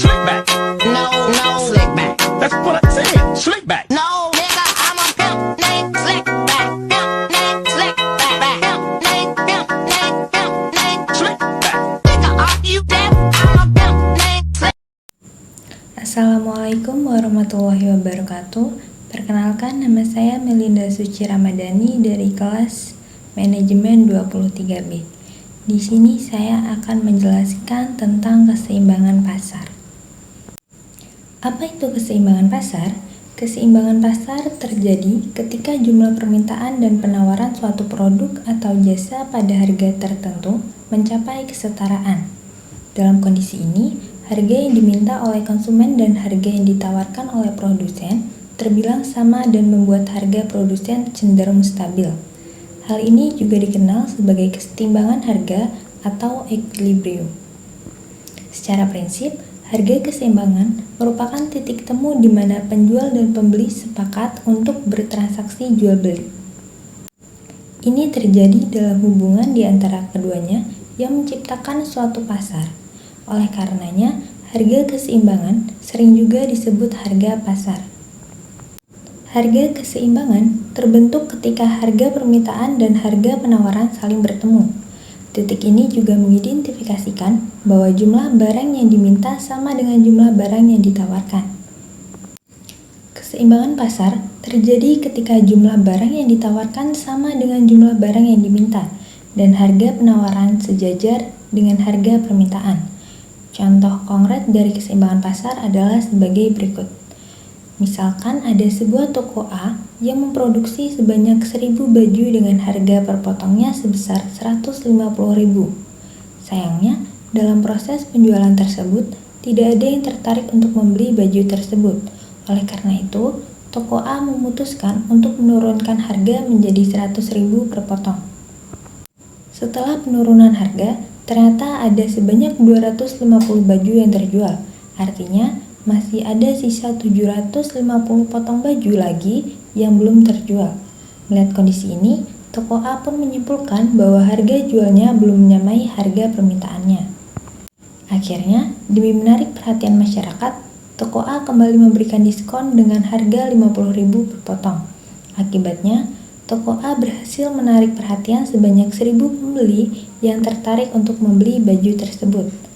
Slick back. No, slick back. That's what I said. Slick back. No, nigga, I'm a pimp named Slick back. Pimp named Slick back. Pimp named Slick back. Nigga, are you deaf? I'm a pimp named Slick. Assalamualaikum warahmatullahi wabarakatuh. Perkenalkan, nama saya Melinda Suci Ramadhani dari kelas Manajemen 23B. Di sini saya akan menjelaskan tentang keseimbangan pasar. Apa itu keseimbangan pasar? Keseimbangan pasar terjadi ketika jumlah permintaan dan penawaran suatu produk atau jasa pada harga tertentu mencapai kesetaraan. Dalam kondisi ini, harga yang diminta oleh konsumen dan harga yang ditawarkan oleh produsen terbilang sama dan membuat harga produsen cenderung stabil. Hal ini juga dikenal sebagai kesetimbangan harga atau equilibrium. Secara prinsip, harga keseimbangan merupakan titik temu di mana penjual dan pembeli sepakat untuk bertransaksi jual beli. Ini terjadi dalam hubungan di antara keduanya yang menciptakan suatu pasar. Oleh karenanya, harga keseimbangan sering juga disebut harga pasar. Harga keseimbangan terbentuk ketika harga permintaan dan harga penawaran saling bertemu. Titik ini juga mengidentifikasikan bahwa jumlah barang yang diminta sama dengan jumlah barang yang ditawarkan. Keseimbangan pasar terjadi ketika jumlah barang yang ditawarkan sama dengan jumlah barang yang diminta dan harga penawaran sejajar dengan harga permintaan. Contoh konkret dari keseimbangan pasar adalah sebagai berikut. Misalkan ada sebuah toko A yang memproduksi sebanyak 1000 baju dengan harga per potongnya sebesar 150.000. Sayangnya, dalam proses penjualan tersebut, tidak ada yang tertarik untuk membeli baju tersebut. Oleh karena itu, toko A memutuskan untuk menurunkan harga menjadi 100.000 per potong. Setelah penurunan harga, ternyata ada sebanyak 250 baju yang terjual. Artinya, masih ada sisa 750 potong baju lagi yang belum terjual. Melihat kondisi ini, toko A pun menyimpulkan bahwa harga jualnya belum menyamai harga permintaannya. Akhirnya, demi menarik perhatian masyarakat, toko A kembali memberikan diskon dengan harga 50.000 per potong. Akibatnya, toko A berhasil menarik perhatian sebanyak 1000 pembeli yang tertarik untuk membeli baju tersebut.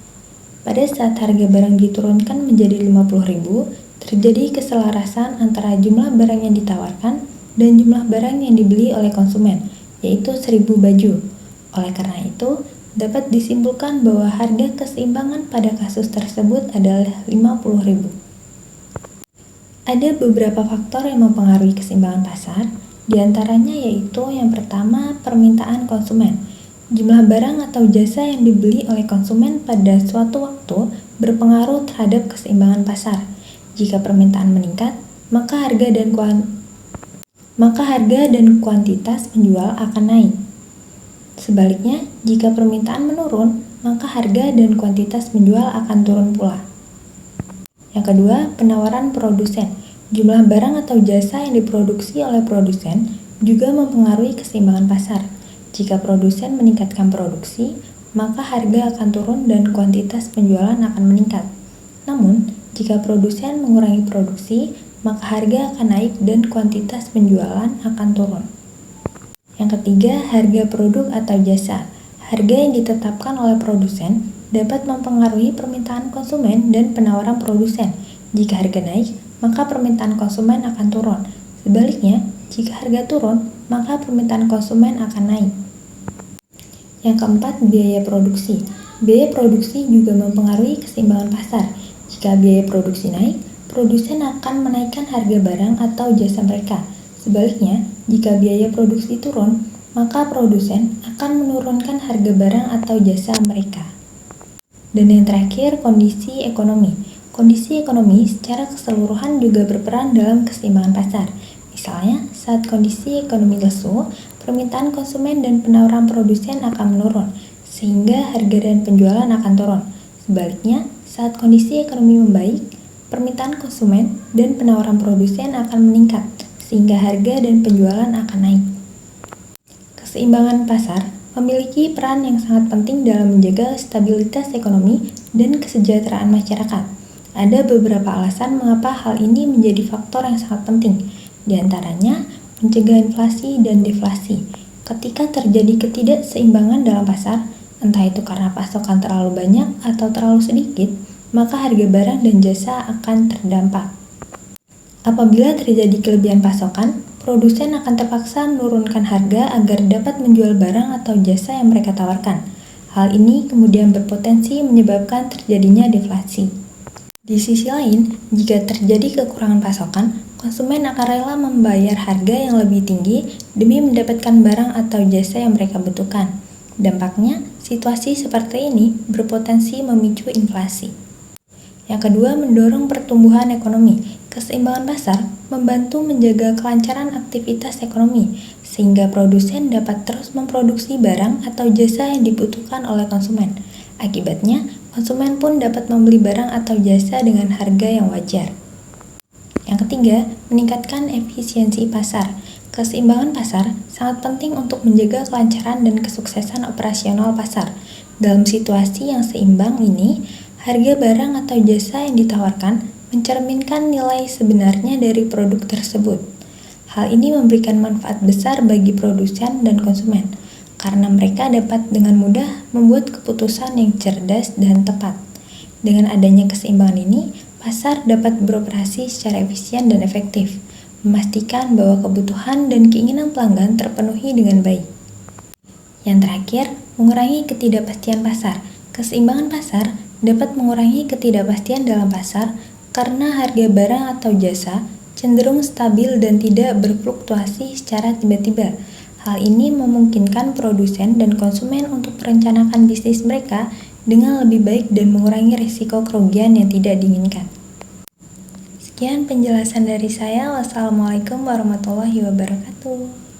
Pada saat harga barang diturunkan menjadi 50.000, terjadi keselarasan antara jumlah barang yang ditawarkan dan jumlah barang yang dibeli oleh konsumen, yaitu 1000 baju. Oleh karena itu, dapat disimpulkan bahwa harga keseimbangan pada kasus tersebut adalah 50.000. Ada beberapa faktor yang mempengaruhi keseimbangan pasar, di antaranya yaitu yang pertama, permintaan konsumen. Jumlah barang atau jasa yang dibeli oleh konsumen pada suatu waktu berpengaruh terhadap keseimbangan pasar. Jika permintaan meningkat, maka harga dan kuantitas penjual akan naik. Sebaliknya, jika permintaan menurun, maka harga dan kuantitas penjual akan turun pula. Yang kedua, penawaran produsen. Jumlah barang atau jasa yang diproduksi oleh produsen juga mempengaruhi keseimbangan pasar. Jika produsen meningkatkan produksi, maka harga akan turun dan kuantitas penjualan akan meningkat. Namun, jika produsen mengurangi produksi, maka harga akan naik dan kuantitas penjualan akan turun. Yang ketiga, harga produk atau jasa. Harga yang ditetapkan oleh produsen dapat mempengaruhi permintaan konsumen dan penawaran produsen. Jika harga naik, maka permintaan konsumen akan turun. Sebaliknya, jika harga turun, maka permintaan konsumen akan naik. Yang keempat, biaya produksi. Biaya produksi juga mempengaruhi keseimbangan pasar. Jika biaya produksi naik, produsen akan menaikkan harga barang atau jasa mereka. Sebaliknya, jika biaya produksi turun, maka produsen akan menurunkan harga barang atau jasa mereka. Dan yang terakhir, kondisi ekonomi. Kondisi ekonomi secara keseluruhan juga berperan dalam keseimbangan pasar. Misalnya, saat kondisi ekonomi lesu, permintaan konsumen dan penawaran produsen akan menurun, sehingga harga dan penjualan akan turun. Sebaliknya, saat kondisi ekonomi membaik, permintaan konsumen dan penawaran produsen akan meningkat, sehingga harga dan penjualan akan naik. Keseimbangan pasar memiliki peran yang sangat penting dalam menjaga stabilitas ekonomi dan kesejahteraan masyarakat. Ada beberapa alasan mengapa hal ini menjadi faktor yang sangat penting, di antaranya mencegah inflasi dan deflasi. Ketika terjadi ketidakseimbangan dalam pasar, entah itu karena pasokan terlalu banyak atau terlalu sedikit, maka harga barang dan jasa akan terdampak. Apabila terjadi kelebihan pasokan, produsen akan terpaksa menurunkan harga agar dapat menjual barang atau jasa yang mereka tawarkan. Hal ini kemudian berpotensi menyebabkan terjadinya deflasi. Di sisi lain, jika terjadi kekurangan pasokan, konsumen akan rela membayar harga yang lebih tinggi demi mendapatkan barang atau jasa yang mereka butuhkan. Dampaknya, situasi seperti ini berpotensi memicu inflasi. Yang kedua, mendorong pertumbuhan ekonomi. Keseimbangan pasar membantu menjaga kelancaran aktivitas ekonomi, sehingga produsen dapat terus memproduksi barang atau jasa yang dibutuhkan oleh konsumen. Akibatnya, konsumen pun dapat membeli barang atau jasa dengan harga yang wajar. Yang ketiga, meningkatkan efisiensi pasar. Keseimbangan pasar sangat penting untuk menjaga kelancaran dan kesuksesan operasional pasar. Dalam situasi yang seimbang ini, harga barang atau jasa yang ditawarkan mencerminkan nilai sebenarnya dari produk tersebut. Hal ini memberikan manfaat besar bagi produsen dan konsumen, karena mereka dapat dengan mudah membuat keputusan yang cerdas dan tepat. Dengan adanya keseimbangan ini, pasar dapat beroperasi secara efisien dan efektif, memastikan bahwa kebutuhan dan keinginan pelanggan terpenuhi dengan baik. Yang terakhir, mengurangi ketidakpastian pasar. Keseimbangan pasar dapat mengurangi ketidakpastian dalam pasar karena harga barang atau jasa cenderung stabil dan tidak berfluktuasi secara tiba-tiba. Hal ini memungkinkan produsen dan konsumen untuk merencanakan bisnis mereka dengan lebih baik dan mengurangi risiko kerugian yang tidak diinginkan. Sekian penjelasan dari saya. Wassalamualaikum warahmatullahi wabarakatuh.